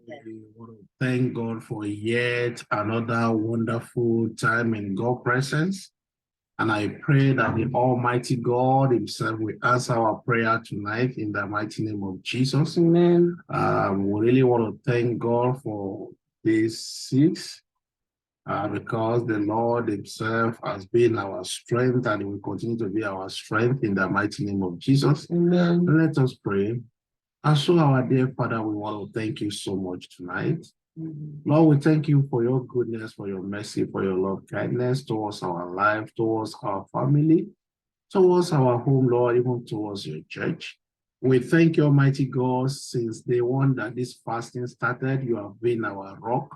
We want to thank God for yet another wonderful time in God's presence. And I pray that the Almighty God Himself will answer our prayer tonight in the mighty name of Jesus. Amen. We really want to thank God for this 6 because the Lord Himself has been our strength and He will continue to be our strength in the mighty name of Jesus. Amen. Let us pray. And so, our dear Father, we want to thank you so much tonight. Lord, we thank you for your goodness, for your mercy, for your love, kindness towards our life, towards our family, towards our home, Lord, even towards your church. We thank you, Almighty God, since day one that this fasting started, you have been our rock,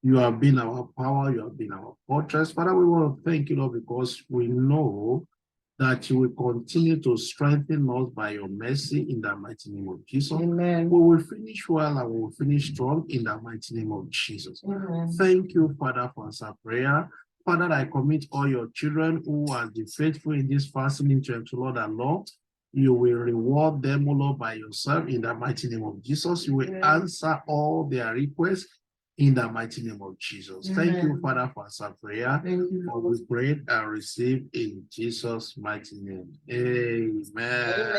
you have been our power, you have been our fortress. Father, we want to thank you, Lord, because we know that you will continue to strengthen us by your mercy in the mighty name of Jesus. Amen. We will finish well and we will finish strong in the mighty name of Jesus. Amen. Thank you, Father, for answer prayer. Father, I commit all your children who are faithful in this fasting into Lord and Lord. You will reward them, O Lord, by yourself in the mighty name of Jesus. You will answer all their requests in the mighty name of Jesus. Amen. Thank you, Father, for answer prayer. Thank you. For we prayed and received in Jesus' mighty name. Amen. Amen.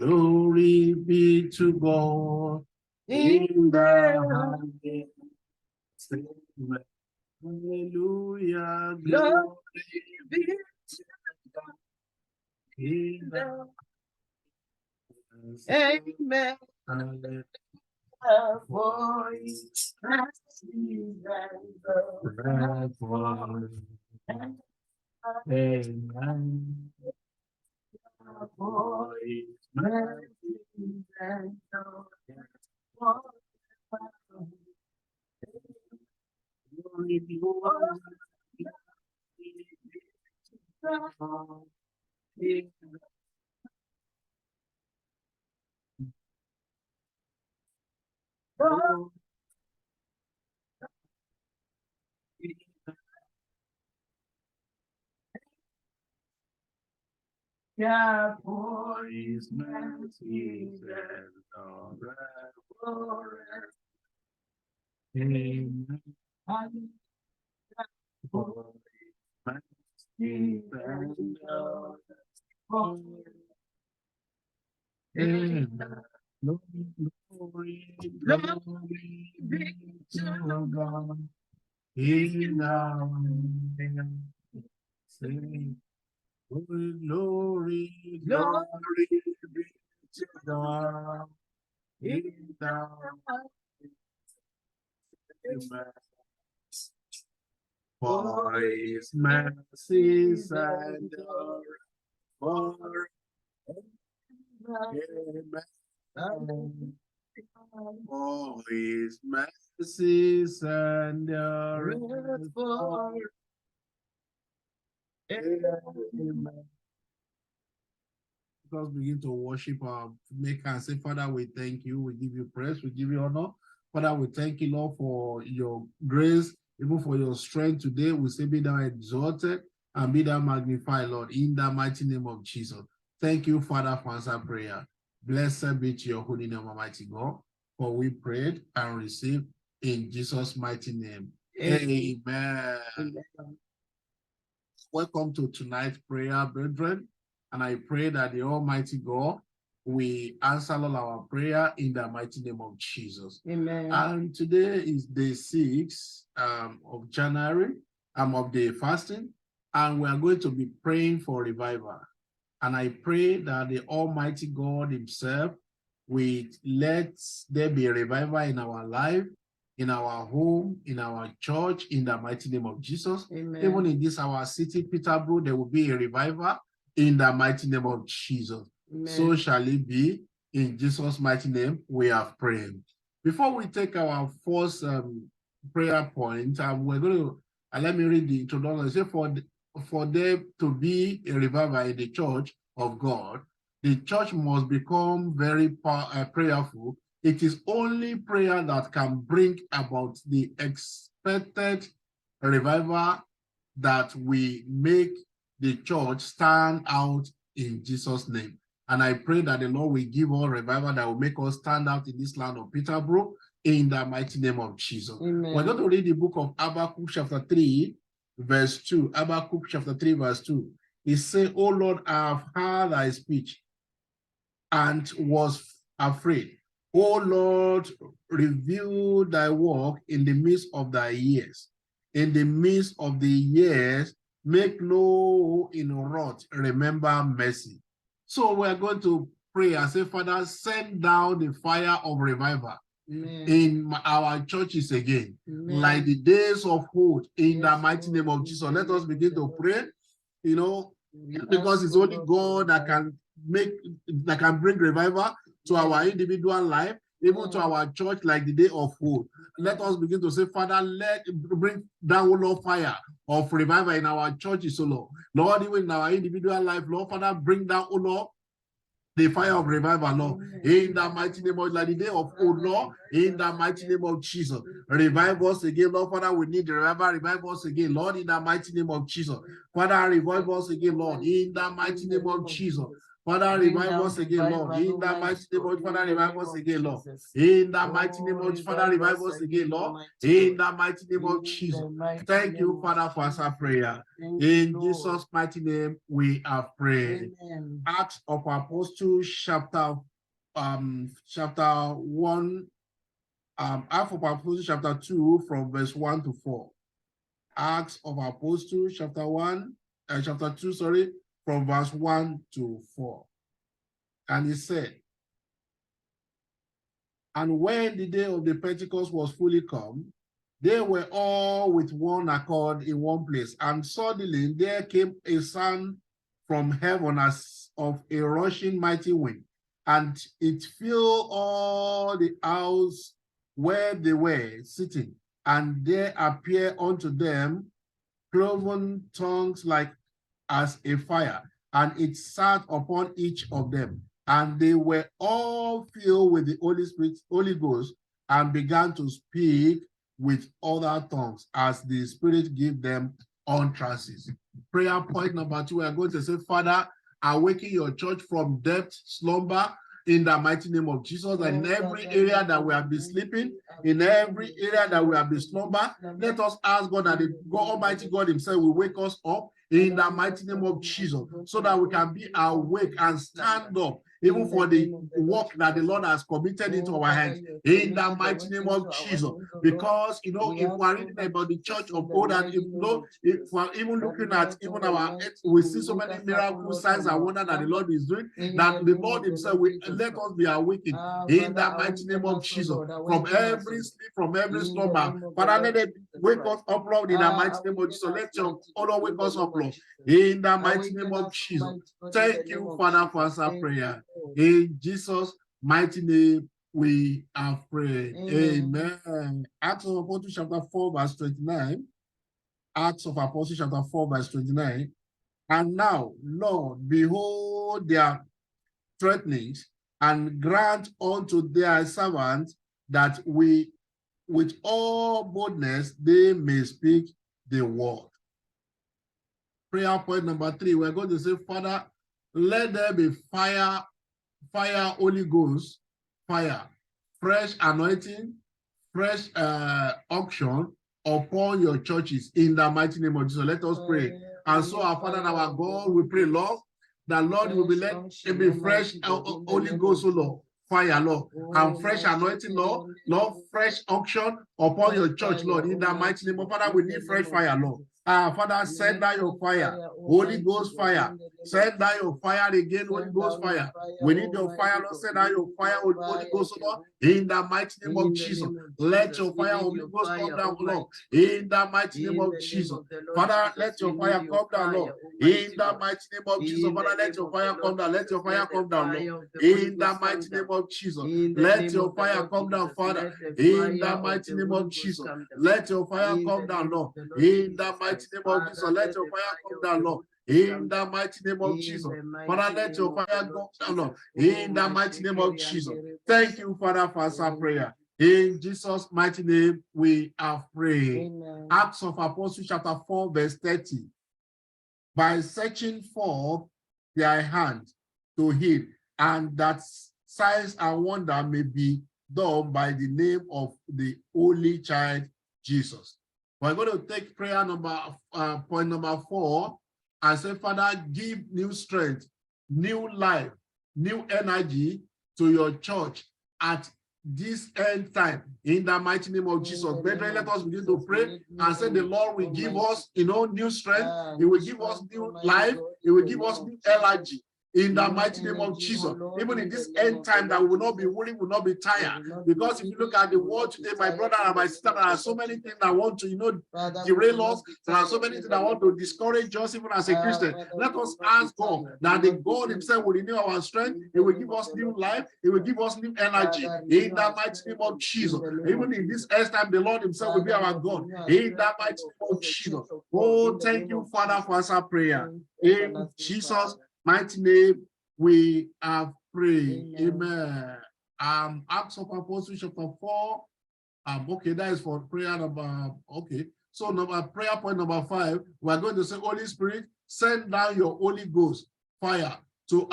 Glory be to God in the highest. Hallelujah. Glory be to God in the highest. Amen. Hallelujah. Voice Amen. Yeah, For his mercies endure forever. Amen. For his mercies endure forever. Amen. Glory, glory be to God. In the sing. Glory, glory be to God. In the for his mercies endure forever. Amen. For his mercies endure forever. Amen. Let us begin to worship our Maker and say, Father, we thank you, we give you praise, we give you honor. Father, we thank you, Lord, for your grace, even for your strength today. We say, be thou exalted and be thou magnified, Lord, in the mighty name of Jesus. Thank you, Father, for answer prayer. Blessed be to your holy name, Almighty God, for we prayed and received in Jesus' mighty name. Amen. Amen. Welcome to tonight's prayer, brethren. And I pray that the Almighty God will answer all our prayer in the mighty name of Jesus. Amen. And today is day 6 of January. Of the fasting. And we are going to be praying for revival. And I pray that the Almighty God Himself will let there be a revival in our life, in our home, in our church, in the mighty name of Jesus. Amen. Even in this our city, Peterborough, there will be a revival in the mighty name of Jesus. Amen. So shall it be. In Jesus' mighty name, we have prayed. Before we take our first prayer point, we're going to, let me read the introduction. Say, for there to be a revival in the church of God, the church must become very prayerful. It is only prayer that can bring about the expected revival that we make the church stand out in Jesus' name. And I pray that the Lord will give us revival that will make us stand out in this land of Peterborough in the mighty name of Jesus. Amen. We're going to read the book of Habakkuk chapter 3, verse 2. Habakkuk chapter 3, verse 2. He said, "O Lord, I have heard thy speech and was afraid. O Lord, reveal thy work in the midst of thy years. In the midst of the years, make known in wrath, remember mercy." So we're going to pray and say, Father, send down the fire of revival in our churches again, like the days of old, in the mighty name of Jesus. Let us begin to pray, because it's only God that can bring revival to our individual life, even to our church, like the day of old. Let us begin to say, Father, bring down, O Lord, fire of revival in our churches, O Lord. Lord, even in our individual life, Lord, Father, bring down, O Lord, the fire of revival, Lord, in the mighty name of, like the day of old, Lord, in the mighty name of Jesus. Revive us again, Lord, Father, we need the revival. Revive us again, Lord, in the mighty name of Jesus. Father, revive us again, Lord, in the mighty name of Jesus. Father, revive us again, Lord, in the mighty name of, Father, revive us again, Lord, in the mighty name of, Father, revive us again, Lord, in the mighty name of Jesus. Thank you, Father, for our prayer. In Jesus' mighty name, we have prayed. Acts of Apostles, chapter 1, Acts of Apostles, chapter 2, from verse 1 to 4. Acts of Apostles, chapter 2, sorry, from verse 1 to 4. And he said, "And when the day of the Pentecost was fully come, they were all with one accord in one place. And suddenly there came a sound from heaven as of a rushing mighty wind, and it filled all the house where they were sitting. And there appeared unto them cloven tongues like as a fire, and it sat upon each of them. And they were all filled with the Holy Spirit, Holy Ghost, and began to speak with other tongues as the Spirit gave them utterances." Prayer point number 2, we are going to say, Father, awaken your church from depth, slumber, in the mighty name of Jesus. And in every area that we have been sleeping, in every area that we have been slumber, let us ask God that God, Almighty God himself, will wake us up in the mighty name of Jesus, so that we can be awake and stand up, even for the work that the Lord has committed into our hands, in the mighty name of Jesus. Because, if we're reading about the church of old, and if we're even looking at even our earth, we see so many miracle signs and wonders that the Lord is doing, that the Lord himself will let us be awakened in the mighty name of Jesus, from every sleep, from every slumber. Father, let it wake us up, Lord, in the mighty name of Jesus. Let your Lord wake us up, Lord, in the mighty name of Jesus. Thank you, Father, for answer prayer. In Jesus' mighty name, we have prayed. Amen. Acts of Apostles, chapter 4, verse 29. Acts of Apostles, chapter 4, verse 29. "And now, Lord, behold their threatenings, and grant unto their servants that we, with all boldness, they may speak the word." Prayer point number 3, we're going to say, Father, let there be fire, Holy Ghost, fire, fresh anointing, fresh unction upon your churches in the mighty name of Jesus. Let us pray. And so, our Father and our God, we pray, Lord, that Lord will be let it be fresh Holy Ghost, Lord, fire, Lord, and fresh anointing, Lord, fresh unction upon your church, Lord, in the mighty name of Father. We need fresh fire, Lord. Father, send down your fire, Holy Ghost fire. Send down your fire again, Holy Ghost fire. We need your fire, Lord. Send down your fire, Holy Ghost, Lord, in the mighty name of Jesus. Let your fire, Holy Ghost, come down, Lord, in the mighty name of Jesus. Father, let your fire come down, Lord, in the mighty name of Jesus. Father, let your fire come down. Let your fire come down, Lord, in the mighty name of Jesus. Let your fire come down, Father, in the mighty name of Jesus. Let your fire come down, Lord, in the mighty name of Jesus. Let your fire come down, Lord, in the mighty name of Jesus. Father, let your fire come down, Lord, in the mighty name of Jesus. Thank you, Father, for our prayer. In Jesus' mighty name, we have prayed. Acts of Apostles, chapter 4, verse 30. By searching for their hand to heal, and that signs and wonder may be done by the name of the Holy Child Jesus. We're going to take prayer point number 4 and say, Father, give new strength, new life, new energy to your church at this end time, in the mighty name of Jesus. Brethren, let us begin to pray and say the Lord will give us, new strength. He will give us new life. He will give us new energy. In the mighty name of Jesus, even in this end time, that we will not be worried, we will not be tired. Because if you look at the world today, my brother and my sister, there are so many things that want to, derail us. There are so many things that want to discourage us, even as a Christian. Let us ask God that the God Himself will renew our strength. He will give us new life. He will give us new energy. In the mighty name of Jesus, even in this end time, the Lord Himself will be our God. In the mighty name of Jesus. Oh, thank you, Father, for answer prayer. In Jesus' mighty name, we have prayed. Amen. Acts of Apostles chapter 4. Okay, that is for prayer number. Okay, so prayer point number 5. We are going to say, Holy Spirit, send down your Holy Ghost fire to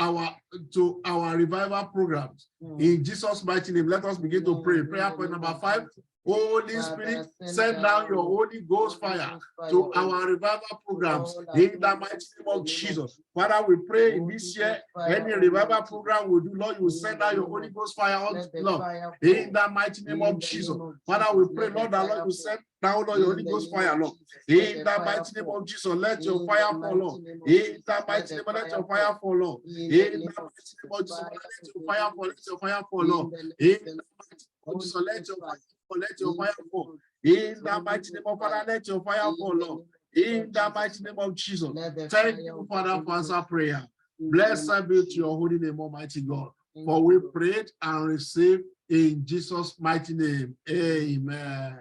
our revival programs. In Jesus' mighty name, let us begin to pray. Prayer point number 5. Holy Spirit, send down your Holy Ghost fire to our revival programs in the mighty name of Jesus. Father, we pray in this year, any revival program we do, Lord, you will send down your Holy Ghost fire on Lord, in the mighty name of Jesus. Father, we pray, Lord, that Lord, you send down Lord, your Holy Ghost fire, Lord, in the mighty name of Jesus. Let your fire fall, Lord, in the mighty name, let your fire fall, Lord, in the mighty name of Jesus. Let your fire fall, let your fire fall, Lord, in the mighty name of Jesus. Let your fire, let your fire fall. In the mighty name of Father, let your fire fall, Lord. In the mighty name of Jesus. Thank you, Father, for answer prayer. Blessed be to your holy name, Almighty God. For we prayed and received in Jesus' mighty name. Amen.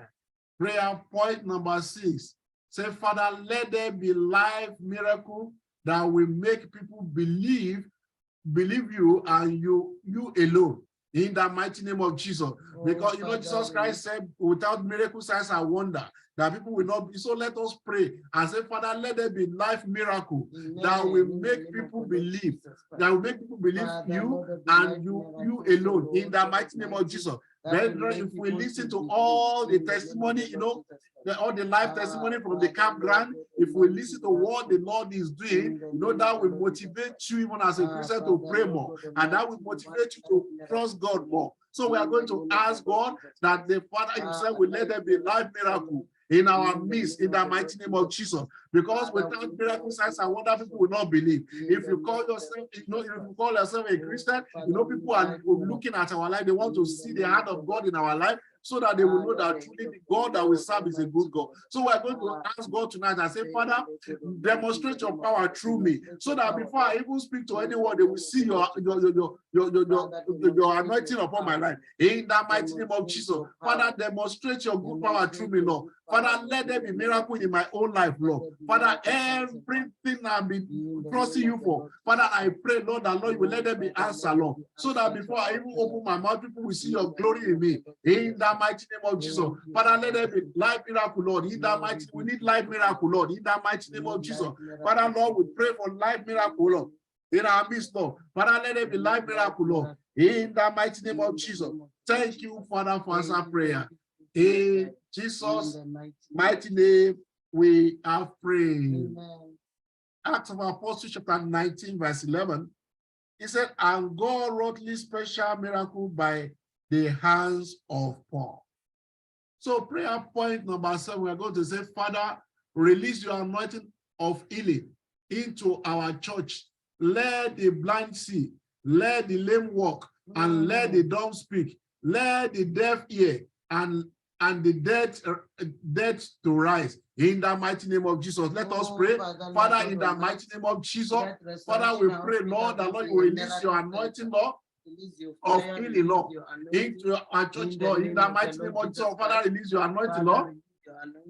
Prayer point number 6. Say, Father, let there be live miracle that will make people believe you and you alone. In the mighty name of Jesus. Because Jesus Christ said, without miracle, signs and wonder, that people will not be. So let us pray and say, Father, let there be life miracle that will make people believe. That will make people believe you and you alone. In the mighty name of Jesus. Brethren, if we listen to all the testimony, all the life testimony from the campground, if we listen to what the Lord is doing, that will motivate you even as a Christian to pray more, and that will motivate you to trust God more. So we are going to ask God that the Father Himself will let there be life miracle in our midst, in the mighty name of Jesus. Because without miracle signs and wonder, people will not believe. If you call yourself, if you call yourself a Christian, people are looking at our life. They want to see the hand of God in our life, so that they will know that truly the God that we serve is a good God. So we're going to ask God tonight and say, Father, demonstrate your power through me, so that before I even speak to anyone, they will see your anointing upon my life. In the mighty name of Jesus, Father, demonstrate your good power through me, Lord. Father, let there be miracle in my own life, Lord. Father, everything I've been trusting you for, Father, I pray, Lord, that Lord, you will let there be answer, Lord, so that before I even open my mouth, people will see your glory in me. In the mighty name of Jesus, Father, let there be life miracle, Lord. In the mighty, we need life miracle, Lord. In the mighty name of Jesus, Father, Lord, we pray for life miracle, Lord. In our midst, Lord. Father, let there be life miracle, Lord. In the mighty name of Jesus. Thank you, Father, for answer prayer. In Jesus' mighty name, we have prayed. Acts of Apostles, chapter 19, verse 11. He said, and God wrought this special miracle by the hands of Paul. So prayer point number 7, we are going to say, Father, release your anointing of healing into our church. Let the blind see, let the lame walk, and let the dumb speak, let the deaf hear, and the dead to rise. In the mighty name of Jesus, let us pray. Father, in the mighty name of Jesus, Father, we pray, Lord, that Lord, you release your anointing, Lord, of healing, Lord, into our church, Lord. In the mighty name of Jesus, Father, release your anointing, Lord,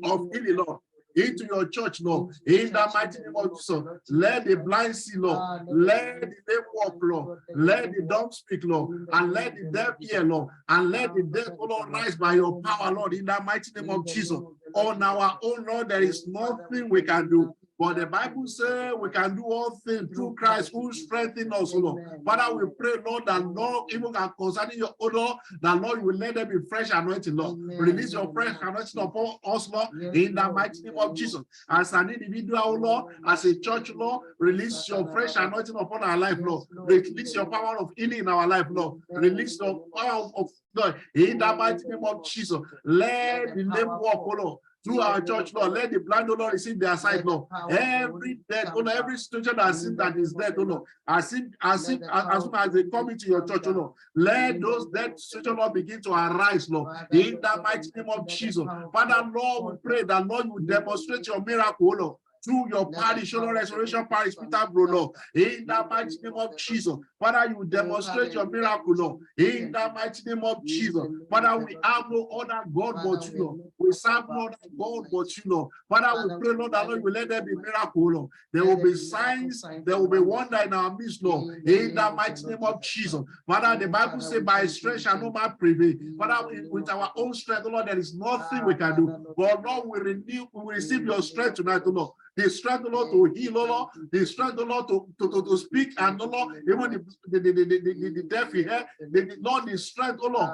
of healing, Lord, into your church, Lord. In the mighty name of Jesus, let the blind see, Lord. Let the lame walk, Lord. Let the dumb speak, Lord. And let the deaf hear, Lord. And let the dead, Lord, rise by your power, Lord. In the mighty name of Jesus. On our own, Lord, there is nothing we can do. But the Bible says we can do all things through Christ who strengthens us, Lord. Father, we pray, Lord, that Lord, even concerning your odor, that Lord, you will let them be fresh anointing, Lord. Release your fresh anointing upon us, Lord, in the mighty name of Jesus. As an individual, Lord, as a church, Lord, release your fresh anointing upon our life, Lord. Release your power of healing in our life, Lord. Release your power of God in the mighty name of Jesus. Let the lame walk, Lord. Through our church, Lord, let the blind, Lord, receive their sight, Lord. Every death, Lord, every situation that is dead, Lord, as soon as they come into your church, Lord, let those dead situations, Lord, begin to arise, Lord, in the mighty name of Jesus. Father, Lord, we pray that, Lord, you demonstrate your miracle, Lord, through your parish, Lord, Restoration Parish, Peterborough, Lord, in the mighty name of Jesus. Father, you demonstrate your miracle, Lord, in the mighty name of Jesus. Father, we have no other God but you, Lord. We serve no other God but you, Lord. Father, we pray, Lord, that Lord, you let there be miracle, Lord. There will be signs, there will be wonder in our midst, Lord, in the mighty name of Jesus. Father, the Bible says, by strength shall no man prevail. Father, with our own strength, Lord, there is nothing we can do. But Lord, we receive your strength tonight, Lord. The strength, Lord, to heal, Lord. The strength, Lord, to speak, and Lord, even the deaf hear. Lord, the strength, Lord,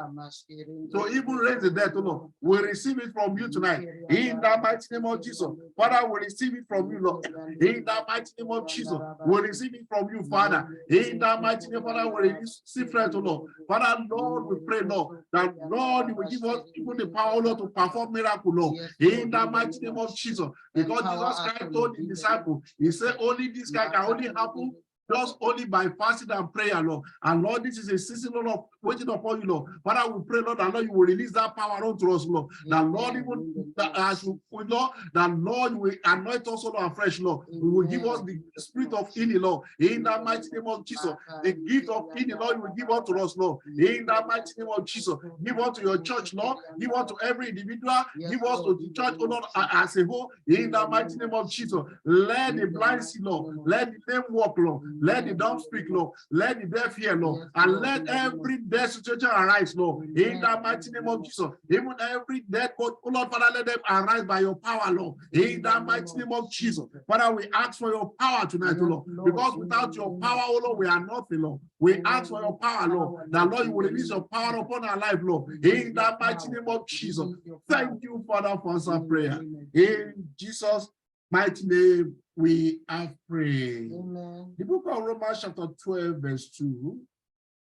to even raise the dead, Lord. We receive it from you tonight. In the mighty name of Jesus. Father, we receive it from you, Lord. In the mighty name of Jesus. We receive it from you, Father. In the mighty name, Father, we receive it, Lord. Father, Lord, we pray, Lord, that Lord, you will give us even the power, Lord, to perform miracle, Lord. In the mighty name of Jesus. Because Jesus Christ told the disciples, he said, only this can only happen just only by fasting and prayer, Lord. And Lord, this is a season, Lord, of waiting upon you, Lord. Father, we pray, Lord, that Lord, you will release that power unto us, Lord. That Lord, even that as we Lord, that Lord, will anoint us, Lord, afresh, Lord. We will give us the spirit of healing, Lord. In the mighty name of Jesus. The gift of healing, Lord, you will give unto us, Lord. In the mighty name of Jesus. Give unto your church, Lord. Give unto every individual. Give us to the church, oh Lord, as a whole. In the mighty name of Jesus. Let the blind see, Lord. Let the lame walk, Lord. Let the dumb speak, Lord. Let the deaf hear, Lord. And let every death situation arise, Lord. In the mighty name of Jesus. Even every death, oh Lord, Father, let them arise by your power, Lord. In the mighty name of Jesus. Father, we ask for your power tonight, oh Lord. Because without your power, oh Lord, we are nothing, Lord. We ask for your power, Lord. That, Lord, you will release your power upon our life, Lord. In the mighty name of Jesus. Thank you, Father, for answer prayer. In Jesus' mighty name, we have prayed. Amen. The book of Romans chapter 12 verse 2,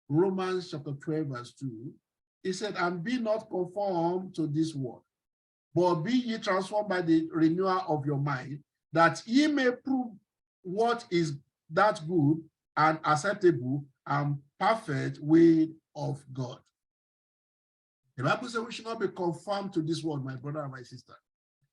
Romans chapter 12 verse 2, it said, and be not conformed to this world, but be ye transformed by the renewal of your mind, that ye may prove what is that good and acceptable and perfect will of God. The Bible says we should not be conformed to this world, my brother and my sister.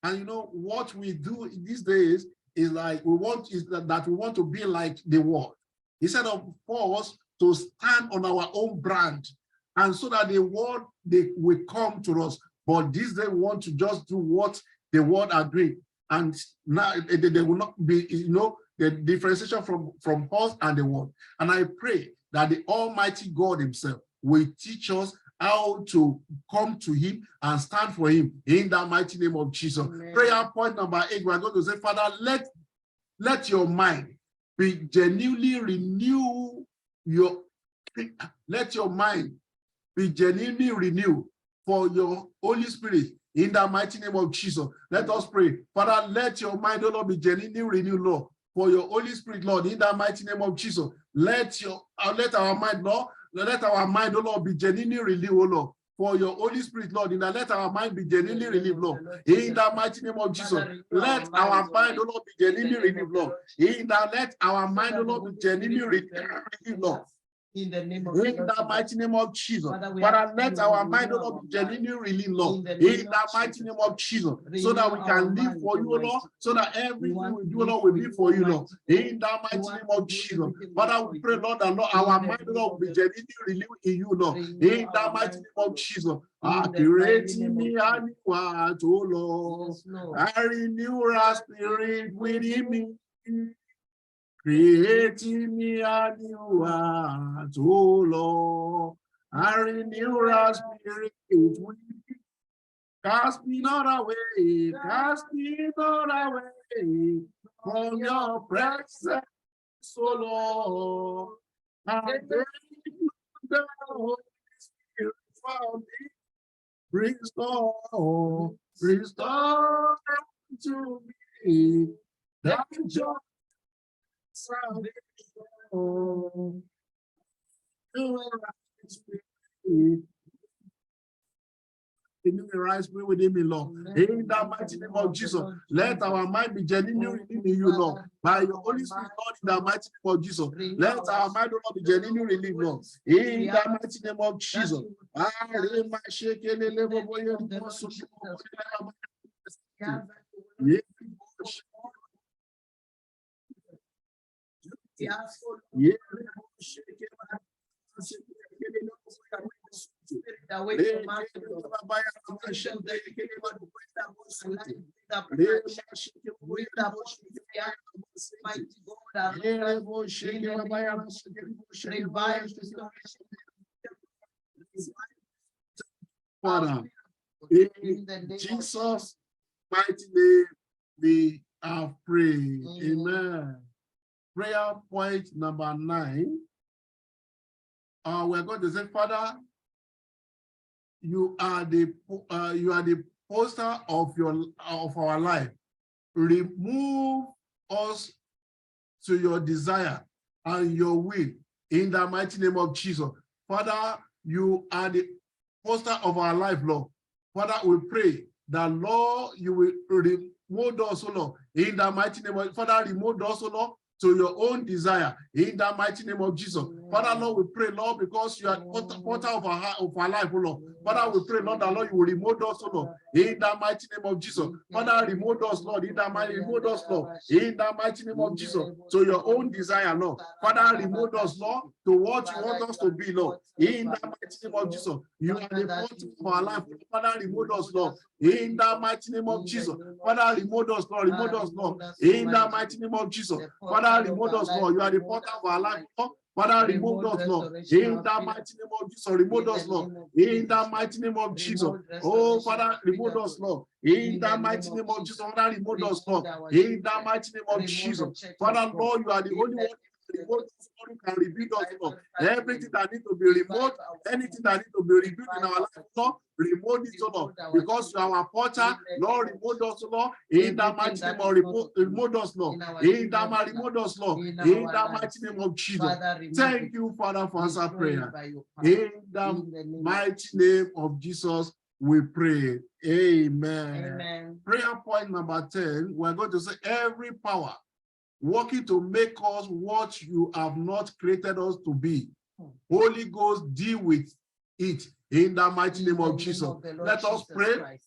And you know what we do these days is like we want to be like the world. Instead of us to stand on our own brand, and so that the world they will come to us. But these days we want to just do what the world are doing, and now they will not be, you know, the differentiation from us and the world. And I pray that the Almighty God Himself will teach us how to come to Him and stand for Him in the mighty name of Jesus. Amen. Prayer point number 8, we are going to say, Father, let your mind be genuinely renewed. Let your mind be genuinely renewed for your Holy Spirit in the mighty name of Jesus. Let us pray. Father, let your mind, oh Lord, be genuinely renewed, Lord, for your Holy Spirit, Lord, in the mighty name of Jesus. Let our mind, Lord, let our mind, oh Lord, be genuinely renewed, oh Lord, for your Holy Spirit, Lord. In that, let our mind be genuinely renewed, Lord. In the mighty name of Jesus, let our mind, oh Lord, be genuinely renewed, Lord. In that, let our mind, oh Lord, be genuinely renewed, Lord. In the mighty name of Jesus, Father, let our mind, oh Lord, be genuinely renewed, Lord. In the mighty name of Jesus, so that we can live for you, Lord. So that everything we do, Lord, will be for you, Lord. In the mighty name of Jesus, Father, we pray, Lord, that Lord, our mind, Lord, will be genuinely renewed in you, Lord. In the mighty name of Jesus, creating me a new heart, oh Lord. I renew our spirit within me. Creating me a new heart, oh Lord. I renew our spirit with me. Cast me not away, cast me not away. from your presence, O Lord. And then the Holy Spirit from me, restore to me that joy salvation. Rise within me, Lord. In the mighty name of Jesus, let our mind be genuinely in you, Lord. By your Holy Spirit, Lord, in the mighty name of Jesus, let our mind, Lord, be genuinely relieved, Lord. In the mighty name of Jesus. Father, in Jesus' mighty name, we are praying. Amen. Prayer point number 9. We're going to say, Father, you are the poster of our life. Remove us to your desire and your will in the mighty name of Jesus. Father, you are the poster of our life, Lord. Father, we pray that, Lord, you will remove us, Lord, in the mighty name of Father, remove us, Lord, to your own desire in the mighty name of Jesus. Father, Lord, we pray, Lord, because you are potter of our life, Lord. Father, we pray, Lord, that, Lord, you will remove us, Lord, in the mighty name of Jesus. Father, remove us, Lord, in the mighty remove us, Lord, in the mighty name of Jesus, to your own desire, Lord. Father, remove us, Lord, to what you want us to be, Lord, in the mighty name of Jesus. You are the potter of our life. Father, remove us, Lord, in the mighty name of Jesus. Father, remove us, Lord, remove us, Lord, in the mighty name of Jesus. Father, remove us, Lord. You are the potter of our life, Lord. Father, remove us, Lord. In the mighty name of Jesus, remove us, Lord. In the mighty name of Jesus. Oh, Father, remove us, Lord. In the mighty name of Jesus, Father, remove us, Lord. In the mighty name of Jesus. Father, Lord, you are the only one who can rebuild us, Lord. Everything that needs to be removed, anything that needs to be rebuilt in our life, Lord, remove it, Lord. Because you are our potter, Lord, remove us, Lord. In the mighty name of remove us, Lord. In the mighty remove us, Lord. In the mighty name of Jesus. Thank you, Father, for answer prayer. In the mighty name of Jesus, we pray. Amen. Amen. Prayer point number 10, we're going to say every power working to make us what you have not created us to be. Holy Ghost, deal with it in the mighty name of Jesus. Let us pray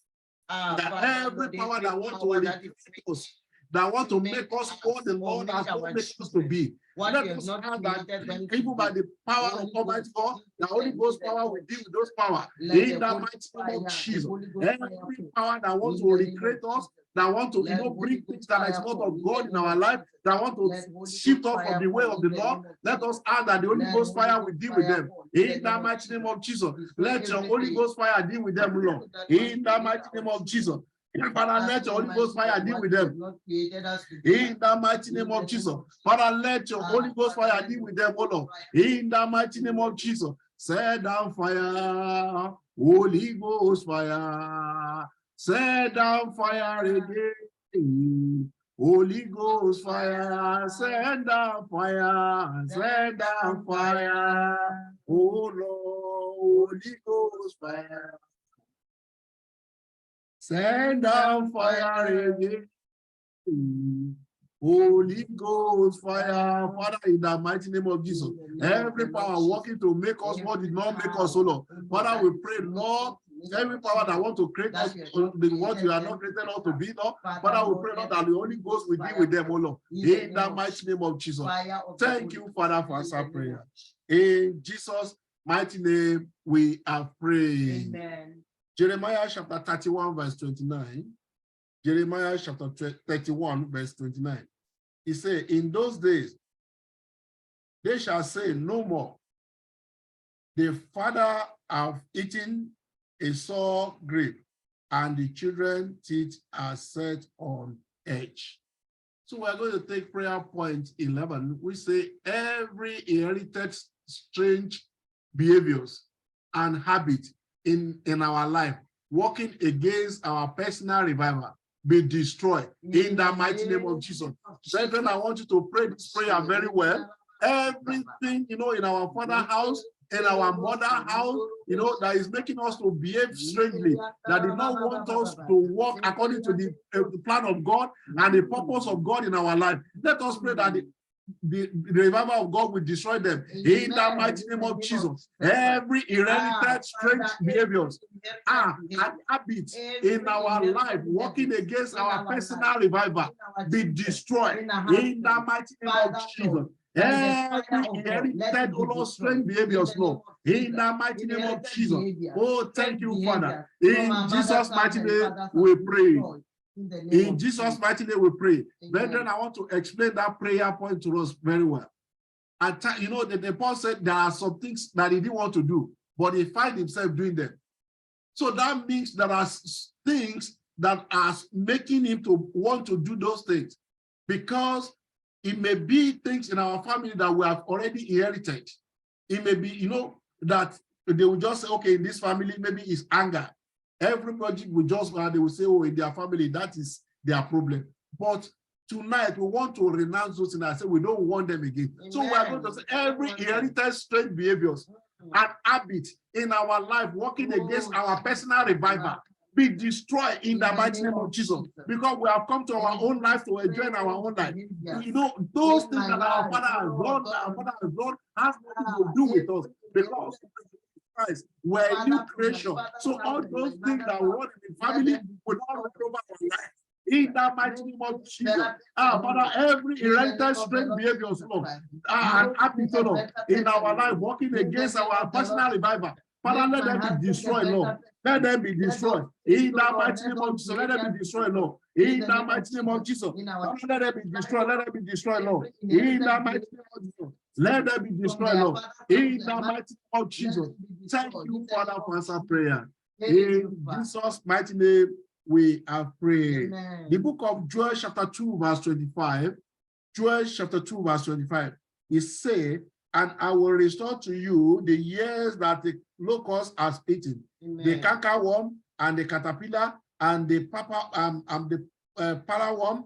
that every power that wants to repeat us, that want to make us what the Lord has not made us to be. Let us have that even by the power of Almighty God, the Holy Ghost power will deal with those power. In the mighty name of Jesus. Every power that wants to recreate us, that want to bring things that is not of God in our life, that want to shift us from the way of the Lord, let us ask that the Holy Ghost fire will deal with them. In the mighty name of Jesus, let your Holy Ghost fire deal with them, Lord. In the mighty name of Jesus. Father, let your Holy Ghost fire deal with them. In the mighty name of Jesus. Father, let your Holy Ghost fire deal with them, oh Lord. In the mighty name of Jesus. Set down fire, Holy Ghost fire. Set down fire again. Holy Ghost fire, send down fire, send down fire. Oh Lord, Holy Ghost fire. Send down fire again. Holy Ghost fire, Father, in the mighty name of Jesus. Every power working to make us what did not make us, so Lord. Father, we pray, Lord, every power that want to create us, what you are not created us to be, Lord. Father, we pray, Lord, that the Holy Ghost will deal with them, oh Lord. In the mighty name of Jesus. Thank you, Father, for answer prayer. In Jesus' mighty name, we are praying. Amen. Jeremiah chapter 31, verse 29. Jeremiah chapter 31, verse 29. He said, in those days, they shall say no more. The father have eaten a sour grape, and the children's teeth are set on edge. So we're going to take prayer point 11. We say every inherited strange behaviors and habits in our life, working against our personal revival, be destroyed in the mighty name of Jesus. Brethren, I want you to pray this prayer very well. Everything, in our father's house, in our mother's house, that is making us to behave strangely, that did not want us to walk according to the plan of God and the purpose of God in our life. Let us pray that the revival of God will destroy them in the mighty name of Jesus. Every inherited strange behaviors and habits in our life working against our personal revival be destroyed in the mighty name of Jesus. Every inherited strange behaviors, Lord, in the mighty name of Jesus. Oh, thank you, Father. In Jesus' mighty name, we pray. In Jesus' mighty name, we pray. Brethren, I want to explain that prayer point to us very well. And the Paul said there are some things that he didn't want to do, but he finds himself doing them. So that means there are things that are making him to want to do those things, because it may be things in our family that we have already inherited. It may be, that they will just say, okay, in this family, maybe it's anger. Everybody will just, they will say, oh, in their family, that is their problem. But tonight, we want to renounce those things and say we don't want them again. Amen. So we are going to say every inherited strange behaviors and habits in our life working against our personal revival be destroyed in the mighty name of Jesus, because we have come to our own life to enjoy our own life. Those things that our Father has done, has nothing to do with us, because Christ, we're a new creation. So all those things that we want in the family will not run over our life. In the mighty name of Jesus, Father, every inherited strange behaviors, Lord, and habits, Lord, in our life, working against our personal revival, Father, let them be destroyed, Lord. Let them be destroyed. In the mighty name of Jesus, let them be destroyed, Lord. In the mighty name of Jesus, let them be destroyed. Let them be destroyed, Lord. In the mighty name of Jesus, let them be destroyed, Lord. In the mighty name of Jesus, thank you, Father, for answer prayer. In Jesus' mighty name, we have prayed. The book of Joel, chapter 2, verse 25. Joel, chapter 2, verse 25. It says, and I will restore to you the years that the locust has eaten, the cankerworm and the caterpillar and the parraworm,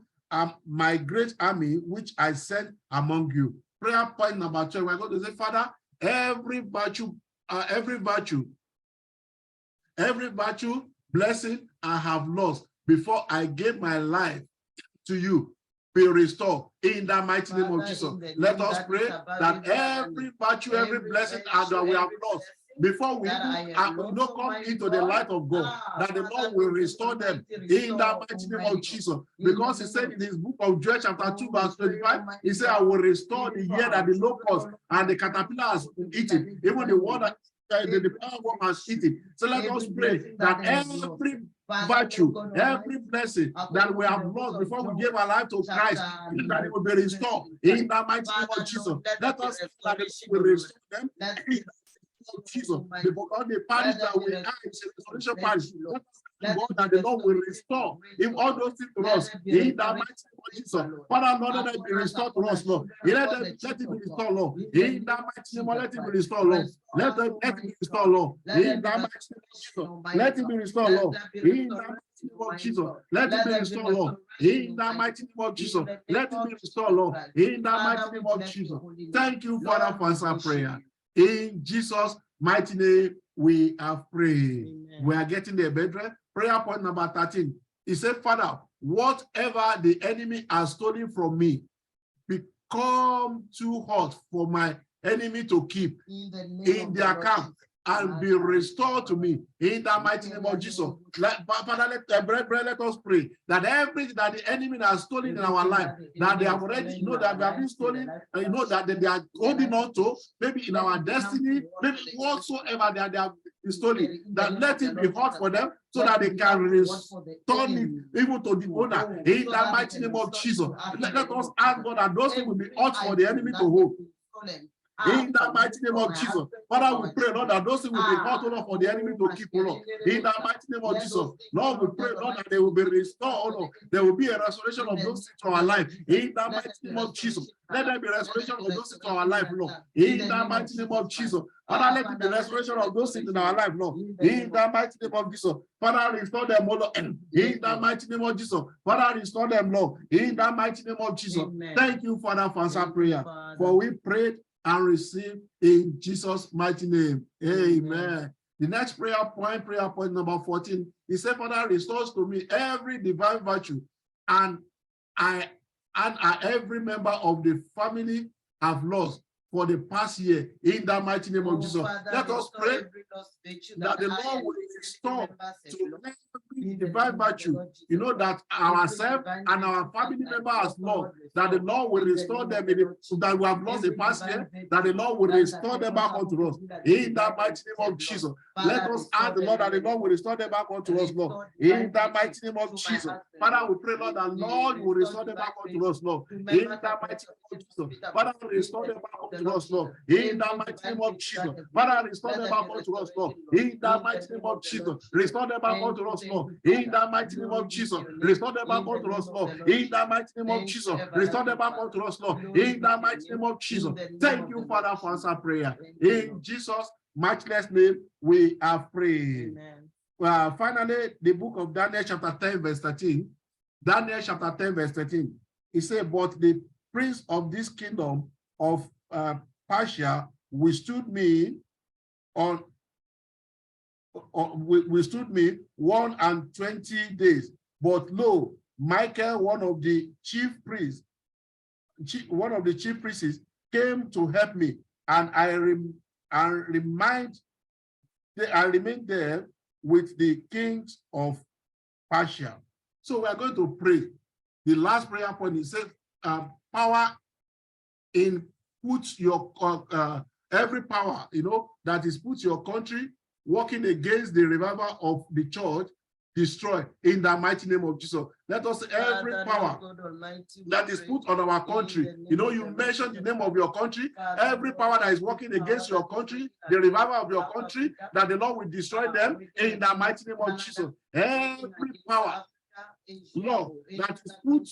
my great army which I sent among you. Prayer point number 12. We're going to say, Father, every virtue, blessing I have lost before I gave my life to you, be restored in the mighty name of Jesus. Let us pray that every virtue, every blessing that we have lost before we come into the light of God, that the Lord will restore them in the mighty name of Jesus. Because he said in his book of Joel, chapter 2, verse 25, he said, I will restore the year that the locust and the caterpillar has eaten, even the one that the power has eaten. So let us pray that every virtue, every blessing that we have lost before we gave our life to Christ, that it will be restored in the mighty name of Jesus. Let us pray that it will restore them in Jesus, because the parish that we are is a restoration parish. God, that the Lord will restore in all those things to us in the mighty name of Jesus. Father, Lord, let it be restored to us, Lord. Let it be restored, Lord. In the mighty name, let it be restored, Lord. Let it be restored, Lord. In the mighty name of Jesus, let it be restored, Lord. In the mighty name of Jesus, let it be restored, Lord. In the mighty name of Jesus, let it be restored, Lord. In the mighty name of Jesus. Thank you, Father, for answer prayer. In Jesus' mighty name, we have prayed. We are getting there, brethren. Prayer point number 13. He said, Father, whatever the enemy has stolen from me become too hot for my enemy to keep in their camp and be restored to me in the mighty name of Jesus. Father, let us pray that everything that the enemy has stolen in our life, that they have already, that they have been stolen, that they are holding on to, maybe in our destiny, maybe whatsoever that they have been stolen, that let it be hot for them so that they can restore it even to the owner in the mighty name of Jesus. Let us ask God that those will be hot for the enemy to hold. In the mighty name of Jesus. Father, we pray, Lord, that those things will be hot, Lord, for the enemy to keep, Lord. In the mighty name of Jesus. Lord, we pray, Lord, that they will be restored, Lord. There will be a restoration of those things to our life. In the mighty name of Jesus. Let there be restoration of those things to our life, Lord. In the mighty name of Jesus. Father, let there be restoration of those things in our life, Lord. In the mighty name of Jesus. Father, restore them, Lord. In the mighty name of Jesus. Father, restore them, Lord. In the mighty name of Jesus. Thank you, Father, for answer prayer. For we prayed and receive in Jesus' mighty name. Amen. The next prayer point number 14, he said, Father, restores to me every divine virtue, and every member of the family have lost for the past year. In the mighty name of Jesus. Father, let us pray that the Lord will restore to every divine virtue, you know, that ourselves and our family members has lost, that the Lord will restore them that we have lost the past year, that the Lord will restore them back unto us. In the mighty name of Jesus. Let us ask the Lord that the Lord will restore them back unto us, Lord. In the mighty name of Jesus. Father, we pray, Lord, that Lord will restore them back unto us, Lord. In the mighty name of Jesus. Father, restore them back unto us, Lord. In the mighty name of Jesus. Father, restore them back unto us, Lord. In the mighty name of Jesus. Restore them back unto us, Lord. In the mighty name of Jesus. Restore them back unto us, Lord. In the mighty name of Jesus. Restore them back unto us, Lord. In the mighty name of Jesus. Thank you, Father, for answer prayer. In Jesus' matchless name, we have prayed. Finally, the book of Daniel chapter 10 verse 13. Daniel chapter 10 verse 13. He said, but the prince of this kingdom of Persia withstood me withstood me 120 days. But lo, Michael, one of the chief priests, came to help me, and I remained there with the kings of Persia. So we are going to pray. The last prayer point is said, power in puts your every power, you know, that is put your country working against the revival of the church, destroy in the mighty name of Jesus. Let us every power that is put on our country. You know, you mentioned the name of your country. Every power that is working against your country, the revival of your country, that the Lord will destroy them in the mighty name of Jesus. Every power, Lord, that is put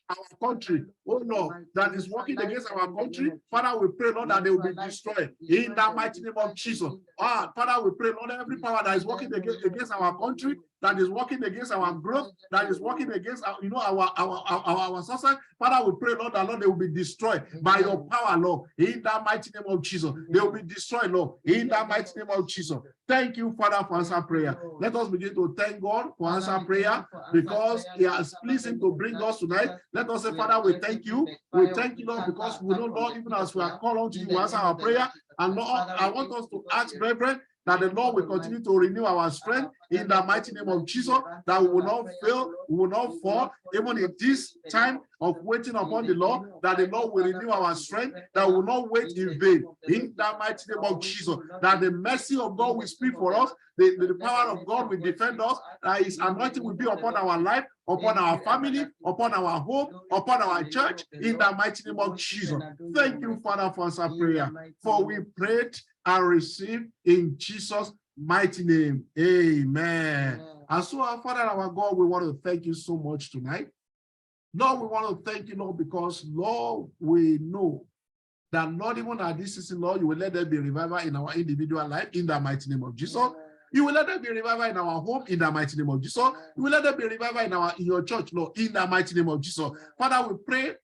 our country, oh Lord, that is working against our country, Father, we pray, Lord, that they will be destroyed in the mighty name of Jesus. Father, we pray, Lord, every power that is working against our country, that is working against our growth, that is working against our, you know, our success, Father, we pray, Lord, that Lord, they will be destroyed by your power, Lord, in the mighty name of Jesus. They will be destroyed, Lord, in the mighty name of Jesus. Thank you, Father, for answer prayer. Let us begin to thank God for answer prayer, because He has pleased Him to bring us tonight. Let us say, Father, we thank you. We thank you, Lord, because we know, Lord, even as we are called unto you, answer our prayer. And Lord, I want us to ask, brethren, that the Lord will continue to renew our strength in the mighty name of Jesus, that we will not fail, we will not fall, even in this time of waiting upon the Lord, that the Lord will renew our strength, that we will not wait in vain, in the mighty name of Jesus, that the mercy of God will speak for us, the power of God will defend us, that His anointing will be upon our life, upon our family, upon our home, upon our church, in the mighty name of Jesus. Thank you, Father, for answer prayer, for we prayed and received in Jesus' mighty name. Amen. And so, our Father and our God, we want to thank you so much tonight. Lord, we want to thank you, Lord, because, Lord, we know that, Lord, even at this season, Lord, you will let there be revival in our individual life in the mighty name of Jesus. You will let there be revival in our home in the mighty name of Jesus. You will let there be revival in your church, Lord, in the mighty name of Jesus. Father, we pray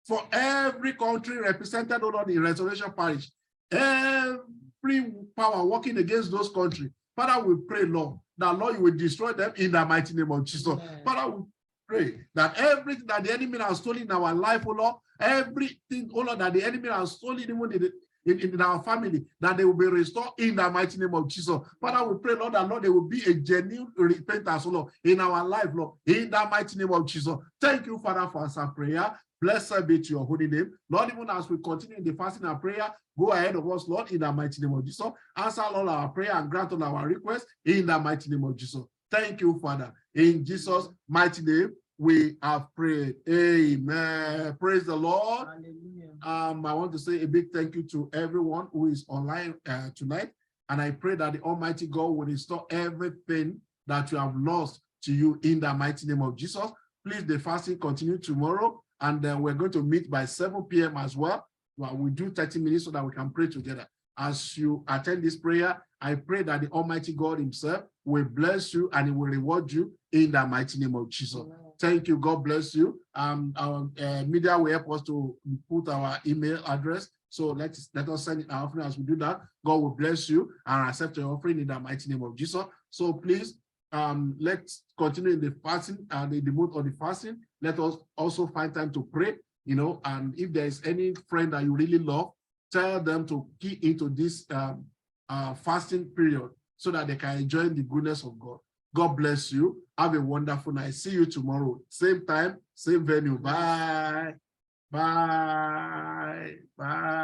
for every country represented, Lord, in Restoration Parish, every power working against those countries. Father, we pray, Lord, that, Lord, you will destroy them in the mighty name of Jesus. Father, we pray that everything that the enemy has stolen in our life, oh Lord, everything, oh Lord, that the enemy has stolen even in our family, that they will be restored in the mighty name of Jesus. Father, we pray, Lord, that, Lord, there will be a genuine repentance, oh Lord, in our life, Lord, in the mighty name of Jesus. Thank you, Father, for answer prayer. Blessed be to your holy name. Lord, even as we continue in the fasting and prayer, go ahead of us, Lord, in the mighty name of Jesus. Answer all our prayer and grant all our requests in the mighty name of Jesus. Thank you, Father. In Jesus' mighty name, we have prayed. Amen. Praise the Lord. Hallelujah. I want to say a big thank you to everyone who is online tonight. And I pray that the Almighty God will restore everything that you have lost to you in the mighty name of Jesus. Please, the fasting continue tomorrow. And we're going to meet by 7 p.m. as well. We do 30 minutes so that we can pray together. As you attend this prayer, I pray that the Almighty God himself will bless you and he will reward you in the mighty name of Jesus. Amen. Thank you. God bless you. Our media will help us to put our email address. So let us send our offering. As we do that, God will bless you and accept your offering in the mighty name of Jesus. So please, let's continue in the fasting and in the mood of the fasting. Let us also find time to pray, and if there is any friend that you really love, tell them to key into this fasting period so that they can enjoy the goodness of God. God bless you. Have a wonderful night. See you tomorrow. Same time, same venue. Bye. Bye. Bye.